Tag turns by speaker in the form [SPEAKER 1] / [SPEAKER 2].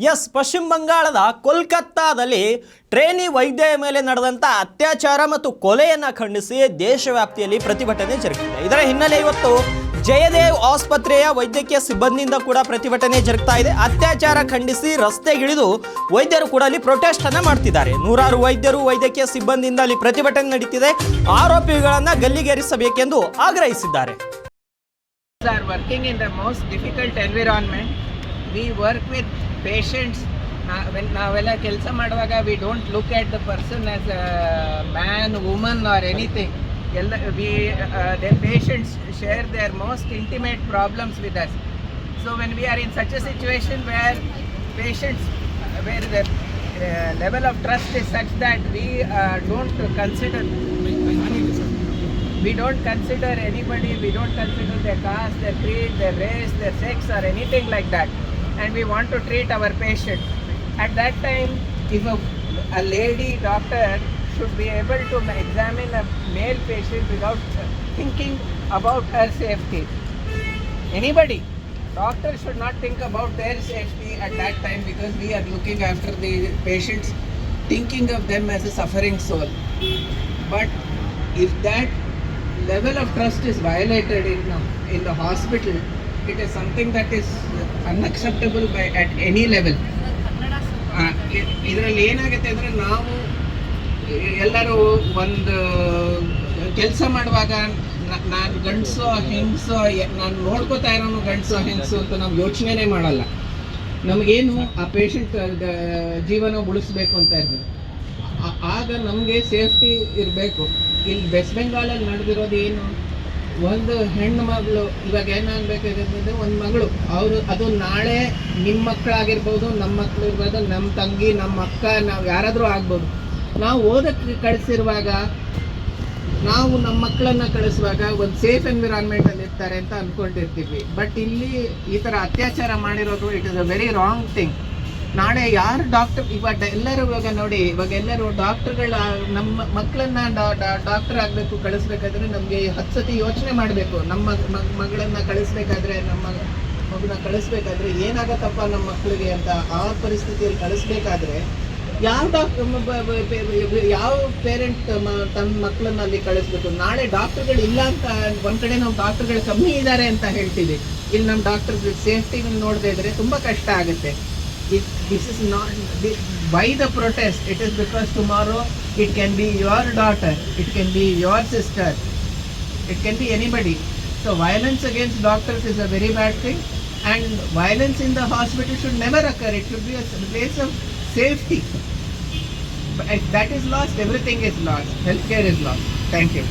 [SPEAKER 1] S, ಪಶ್ಚಿಮ ಬಂಗಾಳದ ಕೋಲ್ಕತ್ತಾದಲ್ಲಿ ಟ್ರೇನಿ ವೈದ್ಯೆಯ ಮೇಲೆ ನಡೆದಂಥ ಅತ್ಯಾಚಾರ ಮತ್ತು ಕೊಲೆಯನ್ನು ಖಂಡಿಸಿ ದೇಶವ್ಯಾಪ್ತಿಯಲ್ಲಿ ಪ್ರತಿಭಟನೆ ಜರುಗಿದೆ. ಇದರ ಹಿನ್ನೆಲೆ ಇವತ್ತು ಜಯದೇವ್ ಆಸ್ಪತ್ರೆಯ ವೈದ್ಯಕೀಯ ಸಿಬ್ಬಂದಿಯಿಂದ ಕೂಡ ಪ್ರತಿಭಟನೆ ಜರುಗ್ತಾ ಇದೆ. ಅತ್ಯಾಚಾರ ಖಂಡಿಸಿ ರಸ್ತೆಗಿಳಿದು ವೈದ್ಯರು ಕೂಡ ಅಲ್ಲಿ ಪ್ರೊಟೆಸ್ಟ್ ಅನ್ನು ಮಾಡ್ತಿದ್ದಾರೆ. ನೂರಾರು ವೈದ್ಯರು, ವೈದ್ಯಕೀಯ ಸಿಬ್ಬಂದಿಯಿಂದ ಅಲ್ಲಿ ಪ್ರತಿಭಟನೆ ನಡೀತಿದೆ. ಆರೋಪಿಗಳನ್ನು ಗಲ್ಲಿಗೇರಿಸಬೇಕೆಂದು ಆಗ್ರಹಿಸಿದ್ದಾರೆ.
[SPEAKER 2] Are working in the most difficult environment. We work with patients. When ನಾವೆಲ್ಲ ಕೆಲಸ ಮಾಡುವಾಗ we don't look at the person as a man, woman or anything. Their patients share their most intimate problems with us. So when we are in such a situation where patients, where the level of trust is such that we don't consider anybody, we don't consider their caste, their creed, their race, their sex or anything like that, and we want to treat our patient. At that time, if a lady doctor should be able to examine a male patient without thinking about her safety. Anybody, doctor should not think about their safety at that time, because we are looking after the patients, thinking of them as a suffering soul. But if that level of trust is violated in the hospital, it is something that is unacceptable at any level. ಇದರಲ್ಲಿ ಏನಾಗುತ್ತೆ ಅಂದರೆ, ನಾವು ಎಲ್ಲರೂ ಒಂದು ಕೆಲಸ ಮಾಡುವಾಗ ನಾನು ಗಂಡಸೋ ಹೆಂಗಸೋ, ನಾನು ನೋಡ್ಕೋತಾ ಇರೋನು ಗಂಡಸೋ ಹೆಂಗಸು ಅಂತ ನಾವು ಯೋಚನೆ ಮಾಡಲ್ಲ. ನಮಗೇನು ಆ ಪೇಷಂಟ್ ಜೀವನ ಉಳಿಸ್ಬೇಕು ಅಂತ ಇರ್ಬೇಕು. ಆಗ ನಮಗೆ ಸೇಫ್ಟಿ ಇರಬೇಕು. ಇಲ್ಲಿ ವೆಸ್ಟ್ ಬೆಂಗಾಲಲ್ಲಿ ನಡೆದಿರೋದು ಏನು, ಒಂದು ಹೆಣ್ಣು ಮಗಳು, ಇವಾಗ ಏನಾಗಬೇಕಾಗಿರ್ತದೆ, ಒಂದು ಮಗಳು, ಅದು ನಾಳೆ ನಿಮ್ಮ ಮಕ್ಕಳಾಗಿರ್ಬೋದು, ನಮ್ಮ ಮಕ್ಕಳು ಇರ್ಬೋದು, ನಮ್ಮ ತಂಗಿ, ನಮ್ಮ ಅಕ್ಕ, ನಾವು ಯಾರಾದರೂ ಆಗ್ಬೋದು. ನಾವು ಓದಕ್ಕೆ ಕಳಿಸಿರುವಾಗ, ನಾವು ನಮ್ಮ ಮಕ್ಕಳನ್ನು ಕಳಿಸುವಾಗ ಒಂದು ಸೇಫ್ ಎನ್ವಿರಾನ್ಮೆಂಟಲ್ಲಿ ಇರ್ತಾರೆ ಅಂತ ಅಂದ್ಕೊಂಡಿರ್ತೀವಿ. ಬಟ್ ಇಲ್ಲಿ ಈ ಥರ ಅತ್ಯಾಚಾರ ಮಾಡಿರೋದು it is a very wrong thing. ನಾಳೆ ಯಾರು ಡಾಕ್ಟರ್, ಇವಾಗ ಎಲ್ಲರೂ ಇವಾಗ ಎಲ್ಲರೂ ಡಾಕ್ಟರ್ಗಳ ನಮ್ಮ ಮಕ್ಕಳನ್ನ ಡಾಕ್ಟರ್ ಆಗಬೇಕು ಕಳಿಸ್ಬೇಕಾದ್ರೆ ನಮಗೆ 10 ಸತಿ ಯೋಚನೆ ಮಾಡಬೇಕು. ನಮ್ಮ ಮಗಳನ್ನ ಕಳಿಸ್ಬೇಕಾದ್ರೆ, ನಮ್ಮ ಮಗುನ ಕಳಿಸ್ಬೇಕಾದ್ರೆ ಏನಾಗತ್ತಪ್ಪ ನಮ್ಮ ಮಕ್ಕಳಿಗೆ ಅಂತ. ಆ ಪರಿಸ್ಥಿತಿಯಲ್ಲಿ ಕಳಿಸ್ಬೇಕಾದ್ರೆ ಯಾವ ಪೇರೆಂಟ್ ತನ್ನ ಮಕ್ಕಳನ್ನ ಅಲ್ಲಿ ಕಳಿಸ್ಬೇಕು? ನಾಳೆ ಡಾಕ್ಟರ್ಗಳು ಇಲ್ಲ ಅಂತ ಒಂದ್ ಕಡೆ ನಾವು ಡಾಕ್ಟರ್ಗಳು ಕಮ್ಮಿ ಇದ್ದಾರೆ ಅಂತ ಹೇಳ್ತೀವಿ, ಇಲ್ಲಿ ನಮ್ಮ ಡಾಕ್ಟರ್ಗಳ ಸೇಫ್ಟಿ ನೋಡದೇ ಇದ್ರೆ ತುಂಬಾ ಕಷ್ಟ ಆಗುತ್ತೆ. This is not why the protest. It is because tomorrow it can be your daughter, it can be your sister, it can be anybody. So violence against doctors is a very bad thing, and violence in the hospital should never occur. It should be a place of safety. But if that is lost, everything is lost. Healthcare is lost. Thank you.